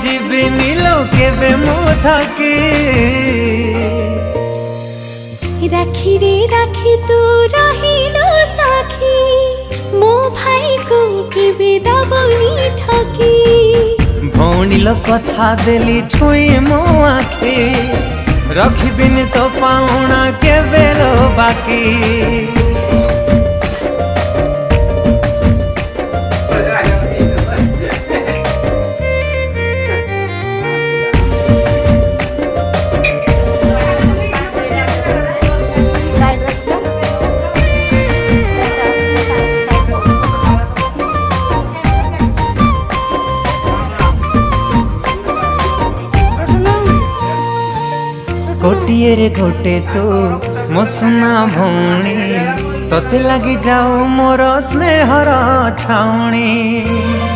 जीविनी लोके बे मो थकी राखी रे राखी तू रहिलो साखी मो भाई को केबे दबनी ठकी भौणी लो कथा देली छुई मो आखी रखिबिन तो पाउना के बेलो बाकी गोटिए रे गोटे तो मो सुना भौणी तोते लगी जाओ मोर स्नेहर छाउणी।